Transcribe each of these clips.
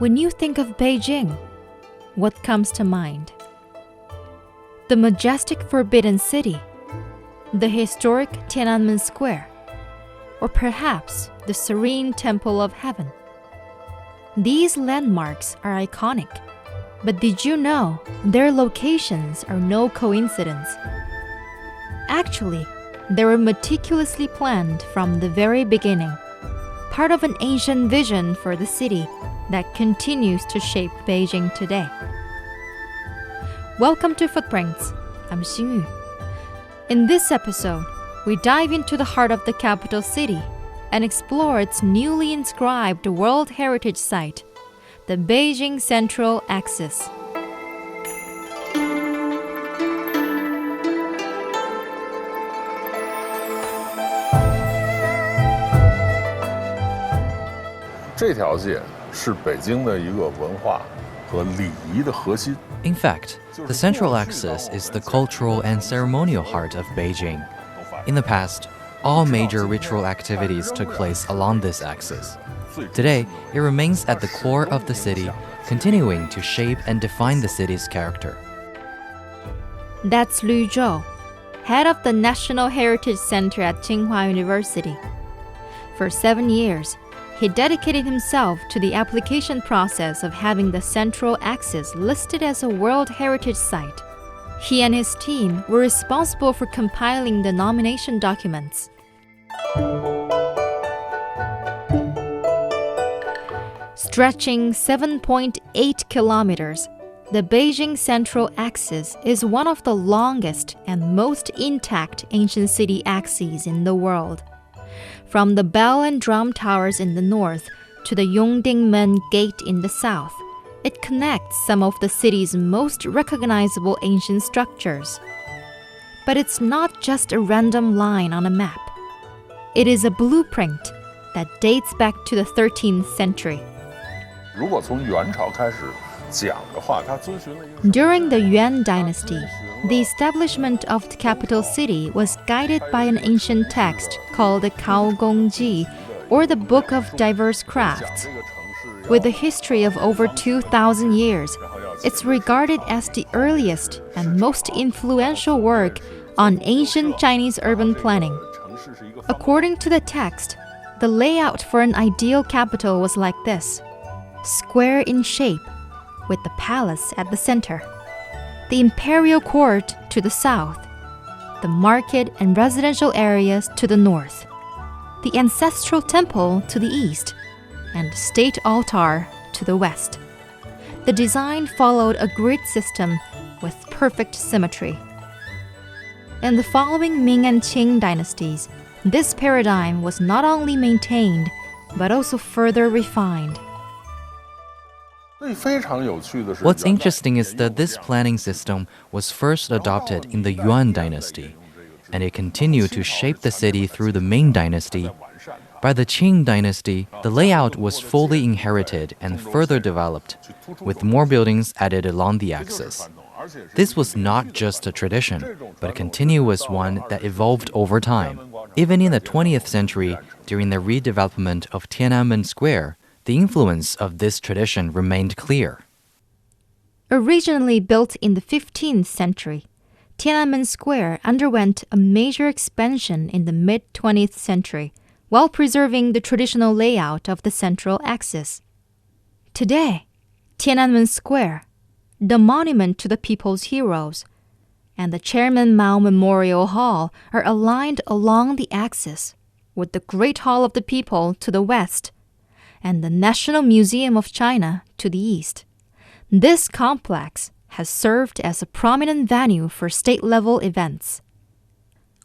When you think of Beijing, what comes to mind? The majestic Forbidden City, the historic Tiananmen Square, or perhaps the serene Temple of Heaven. These landmarks are iconic, but did you know their locations are no coincidence? Actually, they were meticulously planned from the very beginning, part of an ancient vision for the city that continues to shape Beijing today. Welcome to Footprints. I'm Xingyu. In this episode, we dive into the heart of the capital city and explore its newly inscribed World Heritage Site, the Beijing Central Axis. In fact, the Central Axis is the cultural and ceremonial heart of Beijing. In the past, all major ritual activities took place along this axis. Today, it remains at the core of the city, continuing to shape and define the city's character. That's Lyu Zhou, head of the National Heritage Center at Tsinghua University. For 7 years, he dedicated himself to the application process of having the Central Axis listed as a World Heritage Site. He and his team were responsible for compiling the nomination documents. Stretching 7.8 kilometers, the Beijing Central Axis is one of the longest and most intact ancient city axes in the world. From the bell and drum towers in the north to the Yongdingmen Gate in the south, it connects some of the city's most recognizable ancient structures. But it's not just a random line on a map. It is a blueprint that dates back to the 13th century. During the Yuan dynasty, the establishment of the capital city was guided by an ancient text called the Kao Gong Ji, or the Book of Diverse Crafts. With a history of over 2,000 years, it's regarded as the earliest and most influential work on ancient Chinese urban planning. According to the text, the layout for an ideal capital was like this: square in shape, with the palace at the center, the imperial court to the south, the market and residential areas to the north, the ancestral temple to the east, and state altar to the west. The design followed a grid system with perfect symmetry. In the following Ming and Qing dynasties, this paradigm was not only maintained, but also further refined. What's interesting is that this planning system was first adopted in the Yuan dynasty, and it continued to shape the city through the Ming dynasty. By the Qing dynasty, the layout was fully inherited and further developed, with more buildings added along the axis. This was not just a tradition, but a continuous one that evolved over time. Even in the 20th century, during the redevelopment of Tiananmen Square, the influence of this tradition remained clear. Originally built in the 15th century, Tiananmen Square underwent a major expansion in the mid-20th century, while preserving the traditional layout of the Central Axis. Today, Tiananmen Square, the monument to the people's heroes, and the Chairman Mao Memorial Hall are aligned along the axis, with the Great Hall of the People to the west, and the National Museum of China to the east. This complex has served as a prominent venue for state-level events.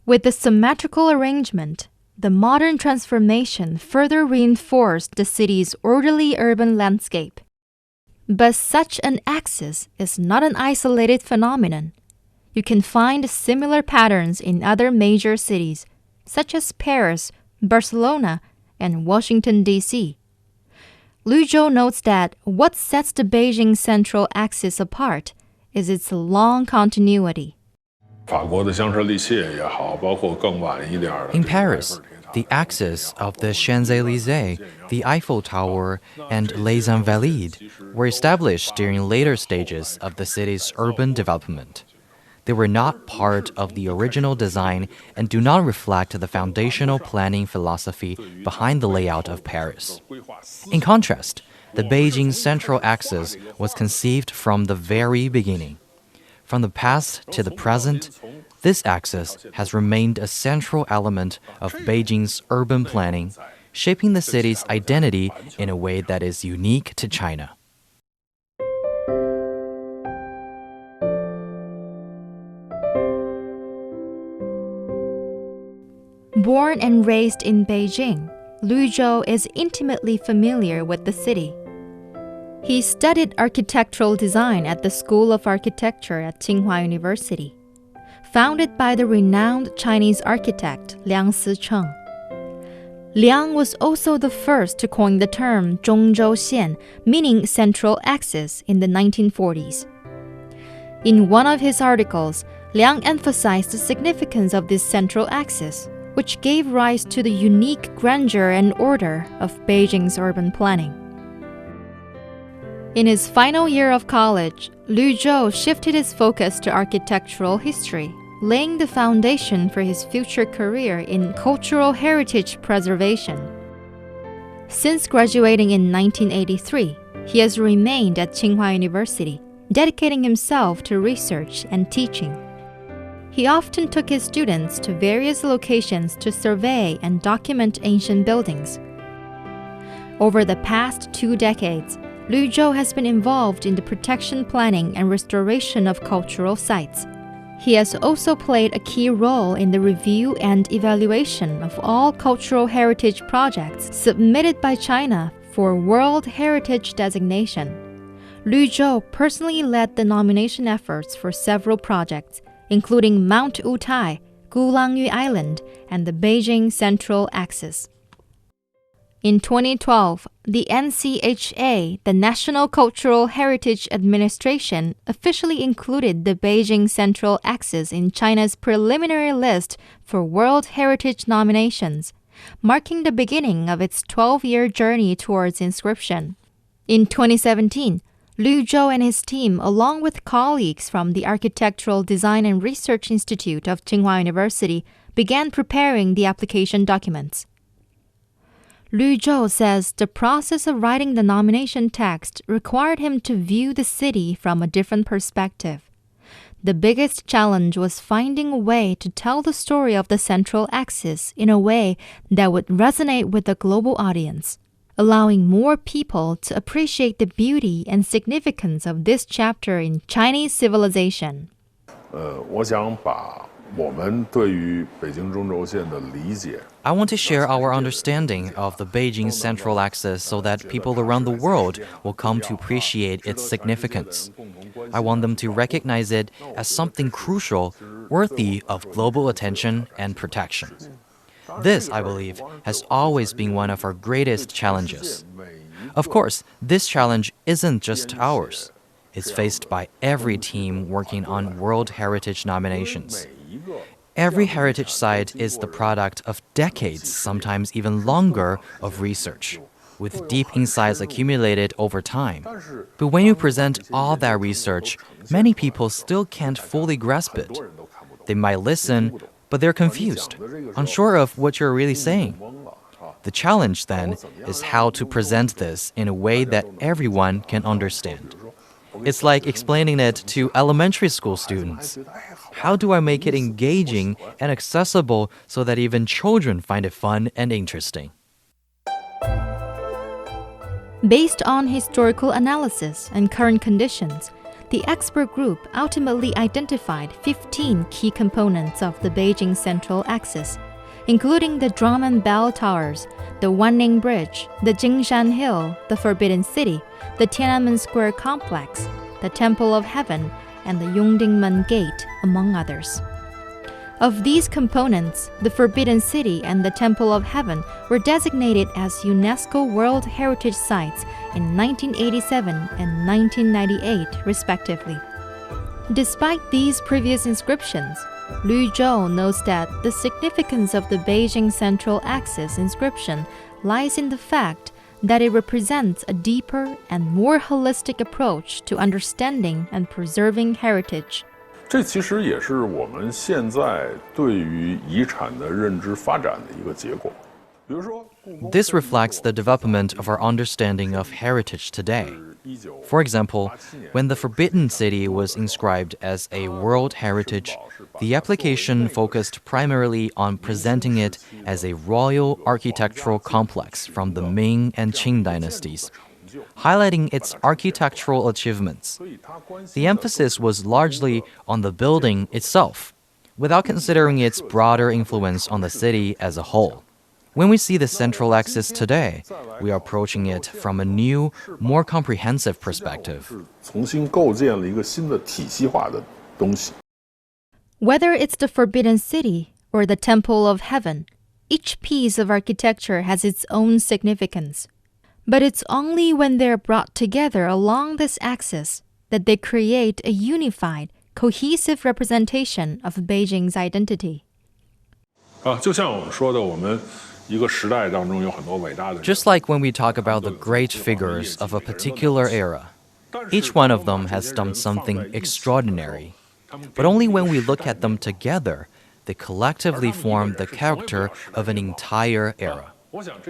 With the symmetrical arrangement, the modern transformation further reinforced the city's orderly urban landscape. But such an axis is not an isolated phenomenon. You can find similar patterns in other major cities, such as Paris, Barcelona, and Washington, D.C. Lyu Zhou notes that what sets the Beijing Central Axis apart is its long continuity. In Paris, The axis of the Champs-Élysées, the Eiffel Tower, and Les Invalides were established during later stages of the city's urban development. They were not part of the original design and do not reflect the foundational planning philosophy behind the layout of Paris. In contrast, the Beijing Central Axis was conceived from the very beginning. From the past to the present, this axis has remained a central element of Beijing's urban planning, shaping the city's identity in a way that is unique to China. Born and raised in Beijing, Lyu Zhou is intimately familiar with the city. He studied architectural design at the School of Architecture at Tsinghua University, founded by the renowned Chinese architect Liang Sicheng. Liang was also the first to coin the term Zhongzhou-xian, meaning central axis, in the 1940s. In one of his articles, Liang emphasized the significance of this central axis, which gave rise to the unique grandeur and order of Beijing's urban planning. In his final year of college, Lyu Zhou shifted his focus to architectural history, laying the foundation for his future career in cultural heritage preservation. Since graduating in 1983, he has remained at Tsinghua University, dedicating himself to research and teaching. He often took his students to various locations to survey and document ancient buildings. Over the past 2 decades, Lyu Zhou has been involved in the protection planning and restoration of cultural sites. He has also played a key role in the review and evaluation of all cultural heritage projects submitted by China for World Heritage designation. Lyu Zhou personally led the nomination efforts for several projects, including Mount Wutai, Gulangyu Island, and the Beijing Central Axis. In 2012, the NCHA, the National Cultural Heritage Administration, officially included the Beijing Central Axis in China's preliminary list for World Heritage nominations, marking the beginning of its 12-year journey towards inscription. In 2017, Lyu Zhou and his team, along with colleagues from the Architectural Design and Research Institute of Tsinghua University, began preparing the application documents. Lyu Zhou says the process of writing the nomination text required him to view the city from a different perspective. The biggest challenge was finding a way to tell the story of the Central Axis in a way that would resonate with the global audience, allowing more people to appreciate the beauty and significance of this chapter in Chinese civilization. I want to share our understanding of the Beijing Central Axis so that people around the world will come to appreciate its significance. I want them to recognize it as something crucial, worthy of global attention and protection. This, I believe, has always been one of our greatest challenges. Of course, this challenge isn't just ours. It's faced by every team working on World Heritage nominations. Every heritage site is the product of decades, sometimes even longer, of research, with deep insights accumulated over time. But when you present all that research, many people still can't fully grasp it. They might listen, but they're confused, unsure of what you're really saying. The challenge, then, is how to present this in a way that everyone can understand. It's like explaining it to elementary school students. How do I make it engaging and accessible so that even children find it fun and interesting? Based on historical analysis and current conditions, the expert group ultimately identified 15 key components of the Beijing Central Axis, including the Drum and Bell Towers, the Wanning Bridge, the Jingshan Hill, the Forbidden City, the Tiananmen Square Complex, the Temple of Heaven, and the Yongdingmen Gate, among others. Of these components, the Forbidden City and the Temple of Heaven were designated as UNESCO World Heritage Sites in 1987 and 1998, respectively. Despite these previous inscriptions, Lyu Zhou notes that the significance of the Beijing Central Axis inscription lies in the fact that it represents a deeper and more holistic approach to understanding and preserving heritage. 这其实也是我们现在对于遗产的认知发展的一个结果。比如说 This reflects the development of our understanding of heritage today. For example, when the Forbidden City was inscribed as a World Heritage, the application focused primarily on presenting it as a royal architectural complex from the Ming and Qing dynasties, highlighting its architectural achievements. The emphasis was largely on the building itself, without considering its broader influence on the city as a whole. When we see the Central Axis today, we are approaching it from a new, more comprehensive perspective. 重新构建了一个新的体系化的东西。 Whether it's the Forbidden City or the Temple of Heaven, each piece of architecture has its own significance. But it's only when they're brought together along this axis that they create a unified, cohesive representation of Beijing's identity. 就像我们说的，我们一个时代当中有很多伟大的人。 Just like when we talk about the great figures of a particular era, each one of them has done something extraordinary. But only when we look at them together, they collectively form the character of an entire era.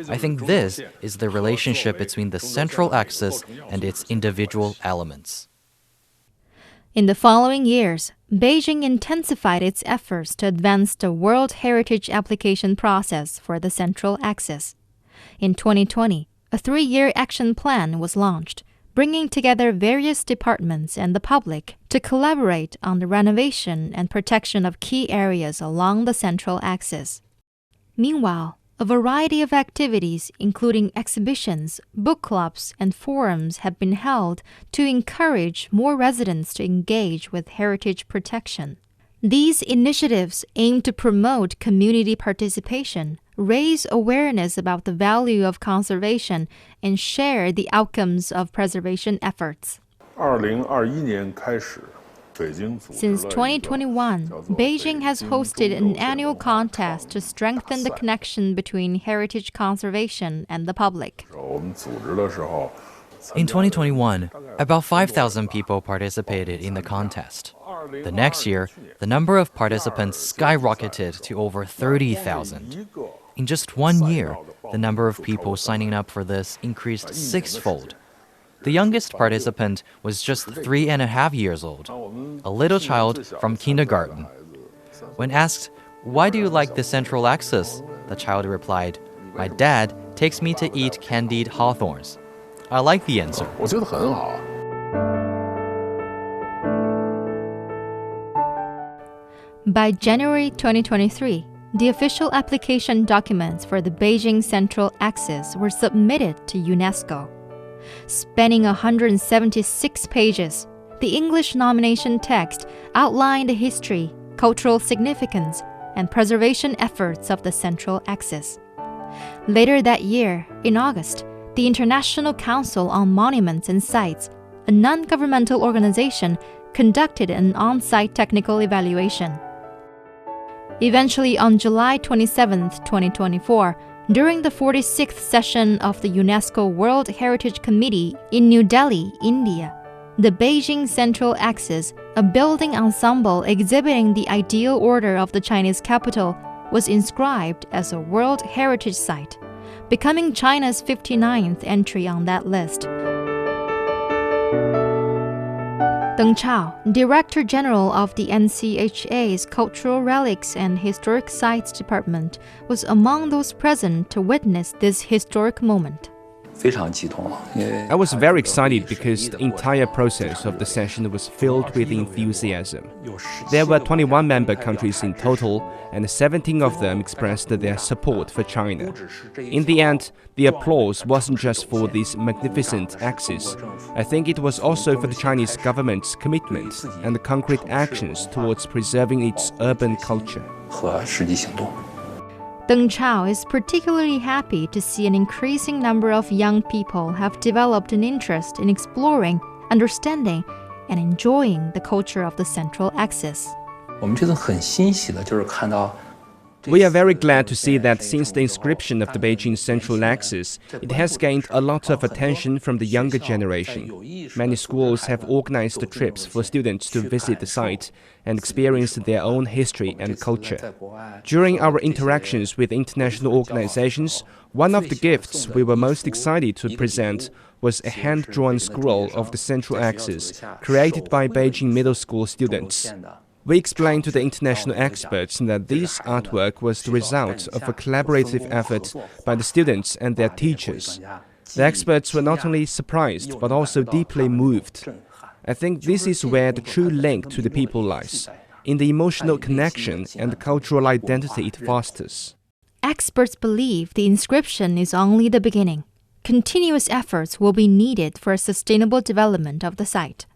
I think this is the relationship between the Central Axis and its individual elements. In the following years, Beijing intensified its efforts to advance the World Heritage application process for the Central Axis. In 2020, a 3-year action plan was launched, bringing together various departments and the public to collaborate on the renovation and protection of key areas along the Central Axis. Meanwhile, a variety of activities, including exhibitions, book clubs, and forums, have been held to encourage more residents to engage with heritage protection. These initiatives aim to promote community participation, raise awareness about the value of conservation, and share the outcomes of preservation efforts. 2021年开始。 Since 2021, Beijing has hosted an annual contest to strengthen the connection between heritage conservation and the public. In 2021, about 5,000 people participated in the contest. The next year, the number of participants skyrocketed to over 30,000. In just 1 year, the number of people signing up for this increased 6-fold. The youngest participant was just 3.5 years old, a little child from kindergarten. When asked, "Why do you like the Central Axis?" the child replied, "My dad takes me to eat candied hawthorns." I like the answer. 我觉得很好。 By January 2023, the official application documents for the Beijing Central Axis were submitted to UNESCO. Spanning 176 pages, the English nomination text outlined the history, cultural significance, and preservation efforts of the Central Axis. Later that year, in August, the International Council on Monuments and Sites, a non-governmental organization, conducted an on-site technical evaluation. Eventually, on July 27, 2024, during the 46th session of the UNESCO World Heritage Committee in New Delhi, India, the Beijing Central Axis, a building ensemble exhibiting the ideal order of the Chinese capital, was inscribed as a World Heritage Site, becoming China's 59th entry on that list. Deng Chao, Director General of the NCHA's Cultural Relics and Historic Sites Department, was among those present to witness this historic moment. I was very excited because the entire process of the session was filled with enthusiasm. There were 21 member countries in total, and 17 of them expressed their support for China. In the end, the applause wasn't just for this magnificent axis. I think it was also for the Chinese government's commitment and concrete actions towards preserving its urban culture. Deng Chao is particularly happy to see an increasing number of young people have developed an interest in exploring, understanding, and enjoying the culture of the Central Axis. 我们这次很欣喜的就是看到 We are very glad to see that since the inscription of the Beijing Central Axis, it has gained a lot of attention from the younger generation. Many schools have organized trips for students to visit the site and experience their own history and culture. During our interactions with international organizations, one of the gifts we were most excited to present was a hand-drawn scroll of the Central Axis created by Beijing middle school students. We explained to the international experts that this artwork was the result of a collaborative effort by the students and their teachers. The experts were not only surprised but also deeply moved. I think this is where the true link to the people lies, in the emotional connection and the cultural identity it fosters. Experts believe the inscription is only the beginning. Continuous efforts will be needed for a sustainable development of the site.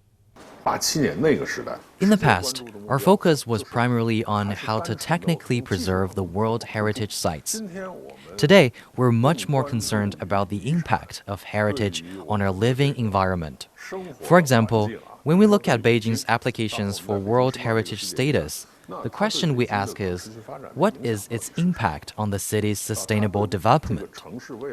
In the past, our focus was primarily on how to technically preserve the World Heritage sites. Today, we're much more concerned about the impact of heritage on our living environment. For example, when we look at Beijing's applications for World Heritage status, the question we ask is, what is its impact on the city's sustainable development?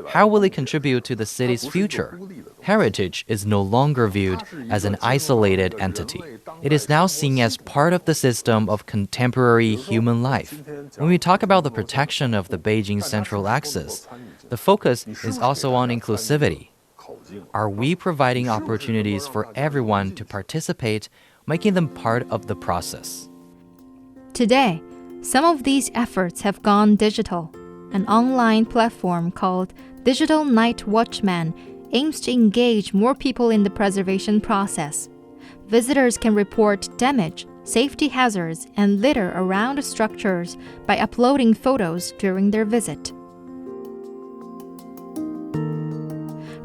How will it contribute to the city's future? Heritage is no longer viewed as an isolated entity. It is now seen as part of the system of contemporary human life. When we talk about the protection of the Beijing Central Axis, the focus is also on inclusivity. Are we providing opportunities for everyone to participate, making them part of the process? Today, some of these efforts have gone digital. An online platform called Digital Night Watchman aims to engage more people in the preservation process. Visitors can report damage, safety hazards, and litter around the structures by uploading photos during their visit.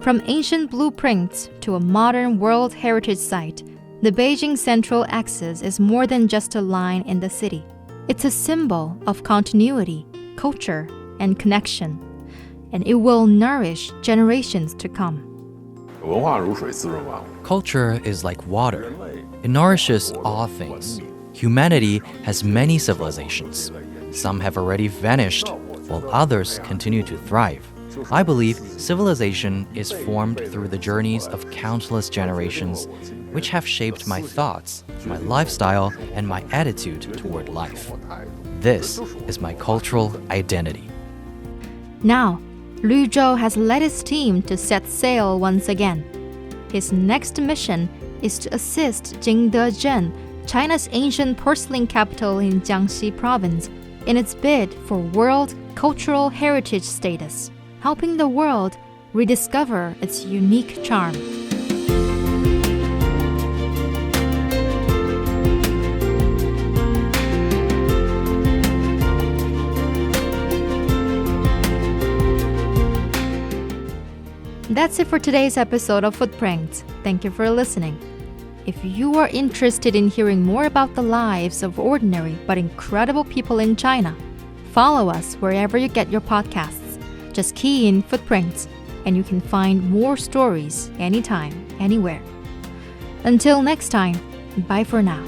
From ancient blueprints to a modern World Heritage site, the Beijing Central Axis is more than just a line in the city. It's a symbol of continuity, culture, and connection, and it will nourish generations to come. Culture is like water. It nourishes all things. Humanity has many civilizations. Some have already vanished, while others continue to thrive. I believe civilization is formed through the journeys of countless generations, which have shaped my thoughts, my lifestyle, and my attitude toward life. This is my cultural identity. Now, Lyu Zhou has led his team to set sail once again. His next mission is to assist Jingdezhen, China's ancient porcelain capital in Jiangxi province, in its bid for World Cultural Heritage status, helping the world rediscover its unique charm. That's it for today's episode of Footprints. Thank you for listening. If you are interested in hearing more about the lives of ordinary but incredible people in China, follow us wherever you get your podcasts. Just key in Footprints, and you can find more stories anytime, anywhere. Until next time, bye for now.